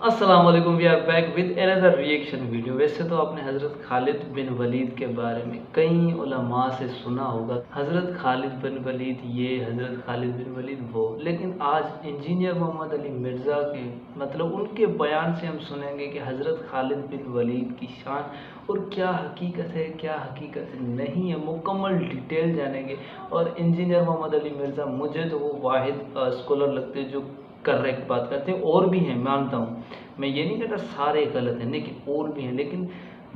السلام علیکم، we are back with another reaction video. ویسے تو آپ نے حضرت خالد بن ولید کے بارے میں کئی علماء سے سنا ہوگا، حضرت خالد بن ولید یہ، حضرت خالد بن ولید وہ، لیکن آج انجینئر محمد علی مرزا کے ان کے بیان سے ہم سنیں گے کہ حضرت خالد بن ولید کی شان اور کیا حقیقت ہے، کیا حقیقت نہیں ہے، مکمل ڈیٹیل جانیں گے۔ اور انجینئر محمد علی مرزا مجھے تو وہ واحد اسکالر لگتے جو کریکٹ بات کرتے ہیں، اور بھی ہیں، مانتا ہوں، میں یہ نہیں کہتا سارے غلط ہیں، لیکن اور بھی ہیں، لیکن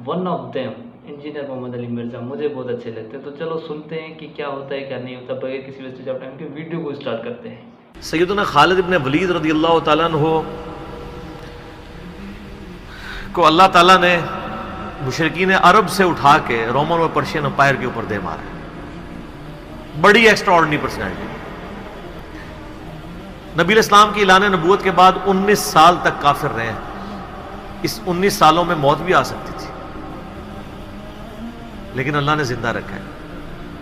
ون آف دیم انجینئر محمد علی مرزا مجھے بہت اچھے لگتے ہیں۔ تو چلو سنتے ہیں کہ کیا ہوتا ہے کیا نہیں ہوتا، بغیر کسی ویسٹیج آف ٹائم کے ویڈیو کو اسٹارٹ کرتے ہیں۔ سیدنا خالد ابن ولید رضی اللہ تعالیٰ عنہ کو اللہ تعالیٰ نے مشرکین عرب سے اٹھا کے رومن اور پرشین امپائر کے اوپر دے مارا، بڑی ایکسٹرا آرڈنری پرسنالٹی۔ نبی علیہ السلام کی اعلان نبوت کے بعد 19 سال تک کافر رہے ہیں۔ اس 19 سالوں میں موت بھی آ سکتی تھی، لیکن اللہ نے زندہ رکھا ہے۔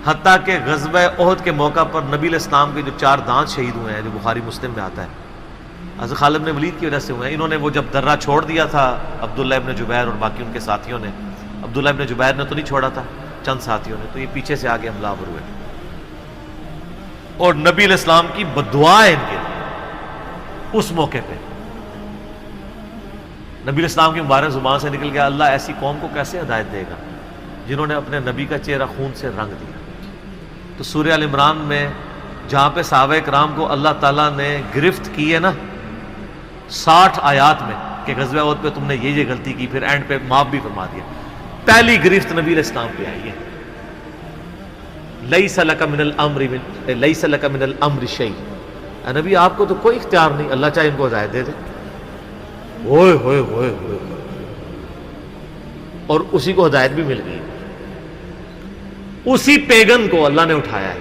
حتیٰ کہ غزوہ احد کے موقع پر نبی علیہ السلام کے جو 4 دانت شہید ہوئے ہیں، جو بخاری مسلم میں آتا ہے، حضرت خالد بن ولید کی وجہ سے ہوئے ہیں۔ انہوں نے وہ جب درہ چھوڑ دیا تھا عبداللہ ابن جبیر اور باقی ان کے ساتھیوں نے، عبداللہ ابن جبیر نے تو نہیں چھوڑا تھا، چند ساتھیوں نے، تو یہ پیچھے سے آگے حملہ آور ہوئے، اور نبی علیہ السلام کی بددعا ہے ان کے لیے۔ اس موقع پہ نبی علیہ السلام کی مبارک زبان سے نکل گیا، اللہ ایسی قوم کو کیسے ہدایت دے گا جنہوں نے اپنے نبی کا چہرہ خون سے رنگ دیا۔ تو سورہ ال عمران میں جہاں پہ صحابہ کرام کو اللہ تعالیٰ نے گرفت کی ہے نا 60 آیات میں کہ غزوہ احد پہ تم نے یہ غلطی کی، پھر اینڈ پہ معاف بھی فرما دیا، پہلی گرفت نبی علیہ السلام پہ آئی ہے، لیس لک من الامر شیء، اے نبی آپ کو تو کوئی اختیار نہیں، اللہ چاہے ان کو ہدایت دے دے۔ ہوئے ہوئے ہوئے ہوئے، اور اسی کو ہدایت بھی مل گئی۔ اسی پیگن کو اللہ نے اٹھایا ہے،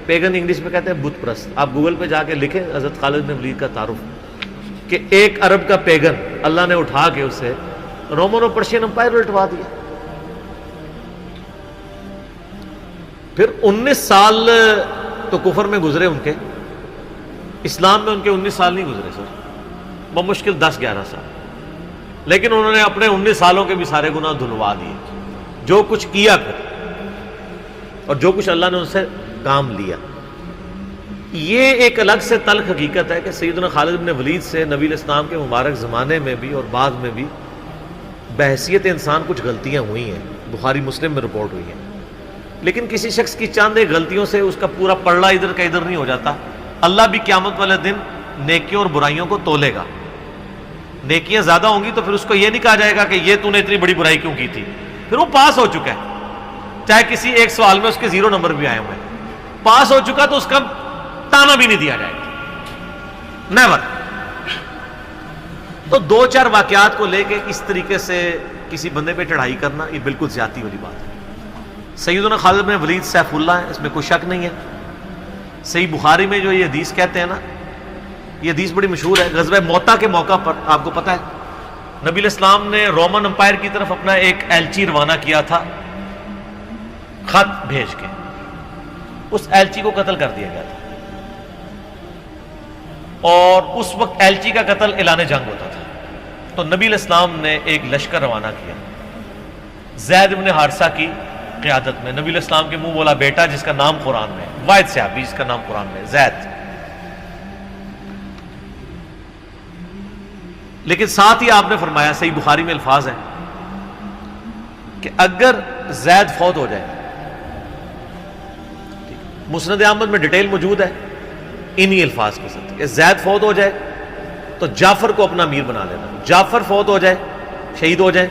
پیگن انگلش میں کہتے ہیں بت پرست۔ آپ گوگل پہ جا کے لکھیں حضرت خالد بن ولید کا تعارف، کہ ایک عرب کا پیگن اللہ نے اٹھا کے اسے رومن اور پرشین امپائر الٹوا دیا۔ پھر 19 سال تو کفر میں گزرے ان کے، اسلام میں ان کے 19 سال نہیں گزرے سر، بمشکل 10-11 سال، لیکن انہوں نے اپنے 19 سالوں کے بھی سارے گناہ دھلوا دیے، جو کچھ کیا پھر، اور جو کچھ اللہ نے ان سے کام لیا۔ یہ ایک الگ سے تلخ حقیقت ہے کہ سیدنا خالد بن ولید سے نبی علیہ السلام کے مبارک زمانے میں بھی اور بعد میں بھی بحیثیت انسان کچھ غلطیاں ہوئی ہیں، بخاری مسلم میں رپورٹ ہوئی ہیں، لیکن کسی شخص کی چند ایک غلطیوں سے اس کا پورا پلڑا ادھر کا ادھر نہیں ہو جاتا۔ اللہ بھی قیامت والے دن نیکیوں اور برائیوں کو تولے گا۔ نیکیاں زیادہ ہوں گی تو پھر اس کو یہ نہیں کہا جائے گا کہ یہ تو نے اتنی بڑی برائی کیوں کی تھی، پھر وہ پاس ہو چکا ہے، چاہے کسی ایک سوال میں اس کے 0 نمبر بھی آئے ہوئے ہیں، پاس ہو چکا تو اس کا تانا بھی نہیں دیا جائے گا، نیور۔ تو 2-4 واقعات کو لے کے اس طریقے سے کسی بندے پہ چڑھائی کرنا یہ بالکل زیادتی والی بات ہے۔ سیدنا خالد بن ولید سیف اللہ ہے، اس میں کوئی شک نہیں ہے۔ صحیح بخاری میں جو یہ حدیث کہتے ہیں نا، یہ حدیث بڑی مشہور ہے۔ غزوہ موتا کے موقع پر آپ کو پتہ ہے نبی علیہ السلام نے رومن امپائر کی طرف اپنا ایک ایلچی روانہ کیا تھا، خط بھیج کے، اس ایلچی کو قتل کر دیا گیا تھا، اور اس وقت ایلچی کا قتل اعلان جنگ ہوتا تھا۔ تو نبی علیہ السلام نے ایک لشکر روانہ کیا زید بن حارثہ کی قیادت میں، نبی علیہ السلام کے منہ بولا بیٹا جس کا نام قرآن میں، واحد صحابی جس کا نام قرآن میں زید۔ لیکن ساتھ ہی آپ نے فرمایا، صحیح بخاری میں الفاظ ہیں کہ اگر زید فوت ہو جائے، مسند احمد میں ڈیٹیل موجود ہے انہی الفاظ کے ساتھ، کہ زید فوت ہو جائے تو جعفر کو اپنا امیر بنا لینا، جعفر فوت ہو جائے، شہید ہو جائے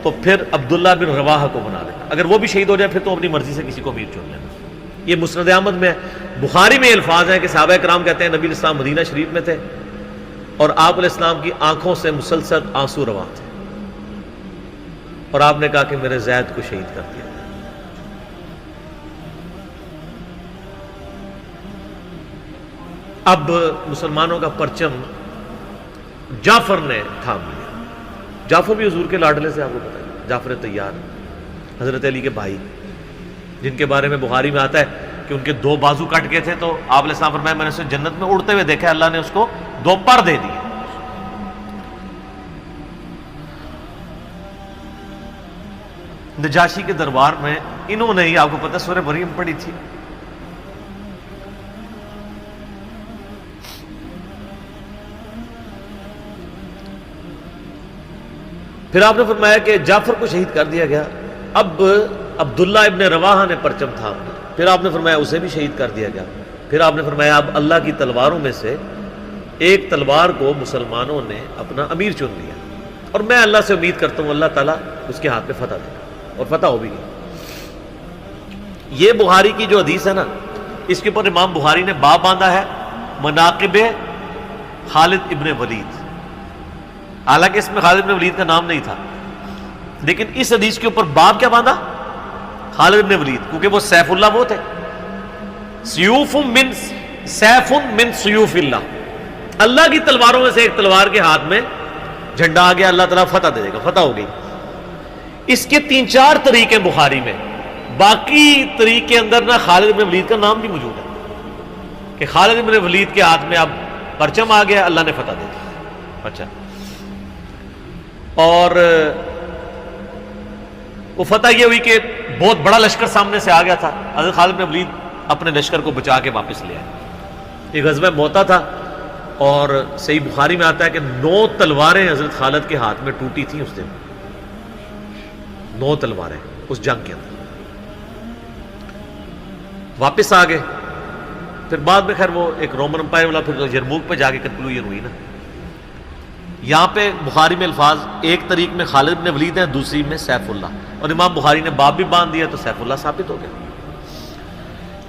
تو پھر عبداللہ بن رواحہ کو بنا لینا، اگر وہ بھی شہید ہو جائے پھر تو اپنی مرضی سے کسی کو امیر چن لینا۔ یہ مسند احمد میں ہے۔ بخاری میں الفاظ ہیں کہ صحابہ کرام کہتے ہیں نبی علیہ السلام مدینہ شریف میں تھے اور آپ علیہ السلام کی آنکھوں سے مسلسل آنسو رواں تھے، اور آپ نے کہا کہ میرے زید کو شہید کر دیا۔ اب مسلمانوں کا پرچم جعفر نے تھام لیا۔ جعفر بھی حضور کے لاڈلے سے، آپ کو پتہ ہے، جعفر طیار حضرت علی کے بھائی، جن کے بارے میں بخاری میں آتا ہے کہ ان کے 2 بازو کٹ گئے تھے، تو آپ علیہ السلام فرمایا میں نے اسے جنت میں اڑتے ہوئے دیکھا، اللہ نے اس کو 2 پر دے دیے۔ نجاشی کے دربار میں انہوں نے ہی، آپ کو پتہ سورہ مریم پڑھی تھی، پھر آپ نے فرمایا کہ جعفر کو شہید کر دیا گیا، اب عبداللہ ابن رواحہ نے پرچم تھام لیا، پھر آپ نے فرمایا اسے بھی شہید کر دیا گیا، پھر آپ نے فرمایا اب اللہ کی تلواروں میں سے ایک تلوار کو مسلمانوں نے اپنا امیر چن لیا، اور میں اللہ سے امید کرتا ہوں اللہ تعالیٰ اس کے ہاتھ پہ فتح دے گا، اور فتح ہو بھی گئی۔ یہ بخاری کی جو حدیث ہے نا، اس کے اوپر امام بخاری نے باب باندھا ہے مناقب خالد ابن ولید، حالانکہ اس میں خالد ابن ولید کا نام نہیں تھا، لیکن اس حدیث کے اوپر باب کیا باندھا؟ خالد ابن ولید، کیونکہ وہ سیف اللہ وہ تھے، سیوف من سیوف اللہ، اللہ کی تلواروں میں سے ایک تلوار کے ہاتھ میں جھنڈا آ گیا، اللہ تعالیٰ فتح دے گا، فتح ہو گئی۔ اس کے 3-4 طریقے بخاری میں، باقی طریق کے اندر نا خالد ابن ولید کا نام بھی موجود ہے کہ خالد ابن ولید کے ہاتھ میں اب پرچم آ گیا، اللہ نے فتح دے دی۔ اچھا، اور وہ فتح یہ ہوئی کہ بہت بڑا لشکر سامنے سے آ گیا تھا، حضرت خالد بن ولید اپنے لشکر کو بچا کے واپس لے آئے۔ یہ غزوہ موتا تھا، اور صحیح بخاری میں آتا ہے کہ 9 تلواریں حضرت خالد کے ہاتھ میں ٹوٹی تھیں اس دن، 9 تلواریں اس جنگ کے اندر، واپس آ گئے۔ پھر بعد میں خیر وہ ایک رومن امپائر والا پھر یرموک پہ جا کے کنکلوژن ہوئی نا۔ یہاں پہ بخاری میں الفاظ ایک طریق میں خالد بن ولید ہیں، دوسری میں سیف اللہ، اور امام بخاری نے باب بھی باندھ دیا تو سیف اللہ ثابت ہو گیا۔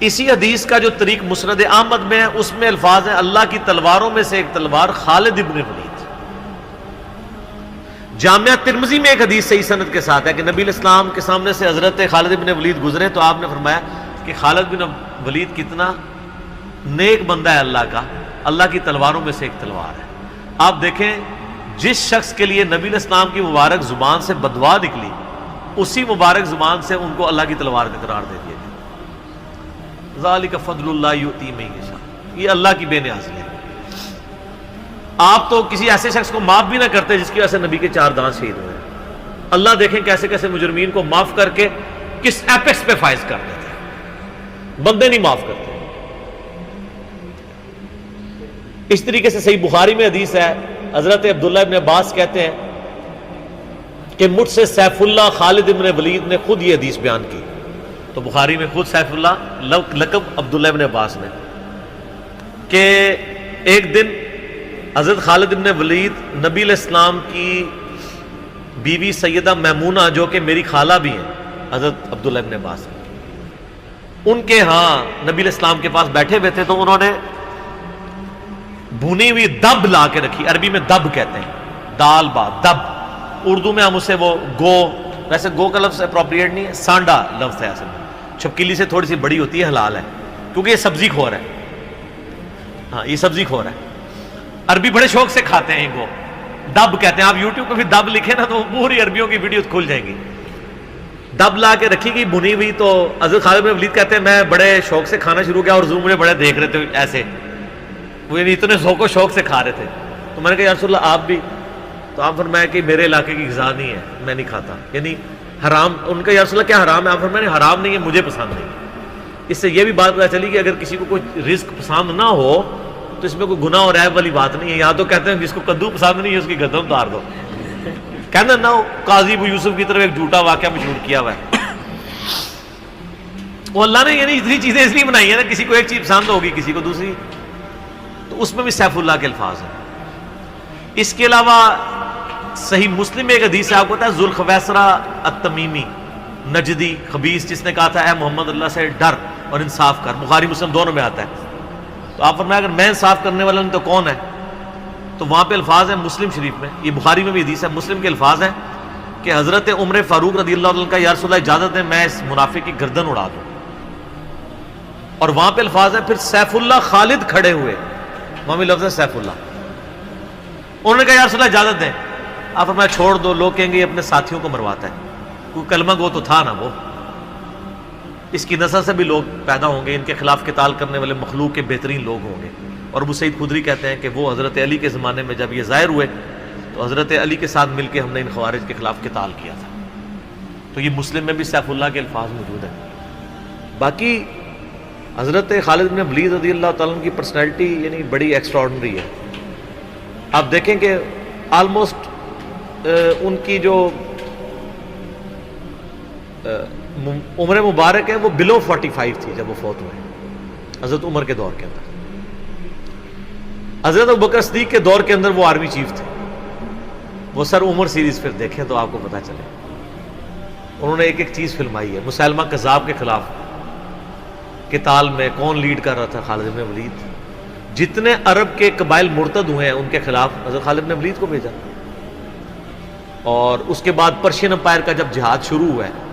اسی حدیث کا جو طریق مسند احمد میں ہے، اس میں الفاظ ہیں اللہ کی تلواروں میں سے ایک تلوار خالد ابن ولید۔ جامعہ ترمذی میں ایک حدیث صحیح سند کے ساتھ ہے کہ نبی علیہ السلام کے سامنے سے حضرت خالد ابن ولید گزرے تو آپ نے فرمایا کہ خالد بن ولید کتنا نیک بندہ ہے اللہ کا، اللہ کی تلواروں میں سے ایک تلوار ہے۔ آپ دیکھیں جس شخص کے لیے نبی علیہ السلام کی مبارک زبان سے بددعا نکلی، اسی مبارک زبان سے ان کو اللہ کی تلوار کا قرار دے دیا گیا۔ ذالک فضل اللہ یؤتی من یشاء، یہ اللہ کی بے نیازی ہے۔ آپ تو کسی ایسے شخص کو معاف بھی نہ کرتے جس کی وجہ سے نبی کے 4 دانت شہید ہوئے ہیں، اللہ دیکھیں کیسے کیسے مجرمین کو معاف کر کے کس ایپیکس پہ فائز کر دیتے ہیں، بندے نہیں معاف کرتے۔ اس طریقے سے صحیح بخاری میں حدیث ہے، حضرت عبداللہ ابن عباس کہتے ہیں کہ مجھ سے سیف اللہ خالد ابن ولید نے خود یہ حدیث بیان کی، تو بخاری میں خود سیف اللہ لقب عبداللہ ابن عباس نے، کہ ایک دن حضرت خالد ابن ولید نبی علیہ السلام کی بیوی سیدہ میمونہ جو کہ میری خالہ بھی ہیں حضرت عبداللہ ابن عباس، ان کے ہاں نبی علیہ السلام کے پاس بیٹھے ہوئے تھے، تو انہوں نے بھونی ہوئی دب لا کے رکھی، عربی میں دب کہتے ہیں، دال با دب، اردو میں ہم اسے وہ گو، ویسے گو کا لفظ اپروپریٹ نہیں ہے، سانڈا لفظ ہے اصل میں، چھپکلی سے تھوڑی سی بڑی ہوتی ہے، حلال ہے کیونکہ یہ سبزی کھور ہے، ہاں یہ سبزی کھور ہے، عربی بڑے شوق سے کھاتے ہیں گو، دب کہتے ہیں۔ آپ یوٹیوب پہ بھی دب لکھیں نا تو پوری عربیوں کی ویڈیوز کھل جائیں گی۔ دب لا کے رکھی گئی بھنی ہوئی، تو حضرت خالد بن ولید کہتے ہیں میں بڑے شوق سے کھانا شروع کیا اور حضور مجھے بڑے دیکھ رہے تھے ایسے، وہ یعنی اتنے ذوق و شوق سے کھا رہے تھے، تو میں نے کہا یا رسول اللہ آپ بھی؟ تو آپ فرمایا کہ میرے علاقے کی غذا نہیں ہے، میں نہیں کھاتا، یعنی حرام۔ ان کا یا رسول اللہ کیا حرام ہے؟ آپ فرمایا حرام نہیں ہے، مجھے پسند نہیں۔ اس سے یہ بھی بات پتہ چلی کہ اگر کسی کو کوئی رزق پسند نہ ہو تو اس میں کوئی گناہ اور عیب والی بات نہیں ہے۔ یہاں تو کہتے ہیں جس کو کدو پسند نہیں ہے اس کی گردن اتار دو، کہنا نہ ہو۔ قاضی ابو یوسف کی طرف ایک جھوٹا واقعہ مشہور کیا ہوا ہے، وہ اللہ نے یعنی اتنی چیزیں اس لیے بنائی ہیں نا، کسی کو ایک چیز پسند ہوگی کسی کو دوسری، تو اس میں بھی سیف اللہ کے الفاظ ہیں۔ اس کے علاوہ صحیح مسلم میں ایک حدیث ہے، آپ کو پتا ہے ذوالخویسرہ التمیمی نجدی خبیث جس نے کہا تھا اے محمد اللہ سے ڈر اور انصاف کر، بخاری مسلم دونوں میں آتا ہے، تو آپ فرمایا اگر میں انصاف کرنے والا نہیں تو کون ہے؟ تو وہاں پہ الفاظ ہیں مسلم شریف میں، یہ بخاری میں بھی حدیث ہے، مسلم کے الفاظ ہیں کہ حضرت عمر فاروق رضی اللہ عنہ کا یا رسول اللہ اجازت ہے میں اس منافق کی گردن اڑا دوں، اور وہاں پہ الفاظ ہیں پھر سیف اللہ خالد کھڑے ہوئے، وہاں بھی لفظ ہے سیف اللہ، انہوں نے کہا یا رسول اللہ اجازت دیں، آپ فرمایا چھوڑ دو، لوگ کہیں گے یہ اپنے ساتھیوں کو مرواتا ہے، کوئی کلمہ گو تو تھا نا وہ، اس کی نسل سے بھی لوگ پیدا ہوں گے، ان کے خلاف قتال کرنے والے مخلوق کے بہترین لوگ ہوں گے۔ اور ابو سعید خدری کہتے ہیں کہ وہ حضرت علی کے زمانے میں جب یہ ظاہر ہوئے تو حضرت علی کے ساتھ مل کے ہم نے ان خوارج کے خلاف قتال کیا تھا۔ تو یہ مسلم میں بھی سیف اللہ کے الفاظ موجود ہیں. باقی حضرت خالد بن ولید رضی اللہ تعالیٰ عنہ کی پرسنالٹی یعنی بڑی ایکسٹراڈنری ہے. آپ دیکھیں کہ آلموسٹ ان کی جو عمر مبارک ہے وہ بلو 45 تھی جب وہ فوت ہوئے حضرت عمر کے دور کے اندر. حضرت ابوبکر صدیق کے دور کے اندر وہ آرمی چیف تھے. وہ سر عمر سیریز پھر دیکھیں تو آپ کو پتہ چلے. انہوں نے ایک ایک چیز فلمائی ہے. مسلمہ کذاب کے خلاف قتال میں کون لیڈ کر رہا تھا؟ خالد بن ولید. جتنے عرب کے قبائل مرتد ہوئے ہیں ان کے خلاف حضرت خالد بن ولید کو بھیجا. اور اس کے بعد پرشین امپائر کا جب جہاد شروع ہوا ہے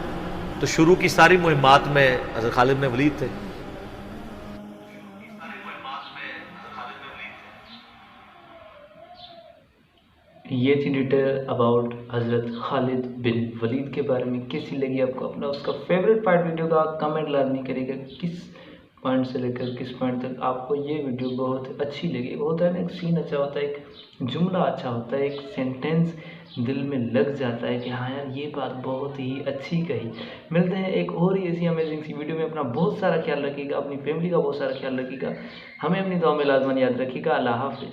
تو شروع کی ساری مہمات میں حضرت خالد بن ولید تھے. یہ تھی ڈیٹیل اباؤٹ حضرت خالد بن ولید کے بارے میں. کیسی لگی آپ کو؟ اپنا اس کا فیوریٹ پارٹ ویڈیو کا کمنٹ لازمی کرے گا. کس پوائنٹ سے لے کر کس پوائنٹ تک آپ کو یہ ویڈیو بہت اچھی لگی. ہوتا ہے نا ایک سین اچھا ہوتا ہے, ایک جملہ اچھا ہوتا ہے, ایک سینٹینس دل میں لگ جاتا ہے کہ ہاں یار یہ بات بہت ہی اچھی کہی. ملتے ہیں ایک اور ہی ایسی امیزنگ سی ویڈیو میں. اپنا بہت سارا خیال رکھیے گا, اپنی فیملی کا بہت سارا خیال رکھیے گا. ہمیں اپنی دعا میں لازماً یاد رکھیے گا. اللہ حافظ.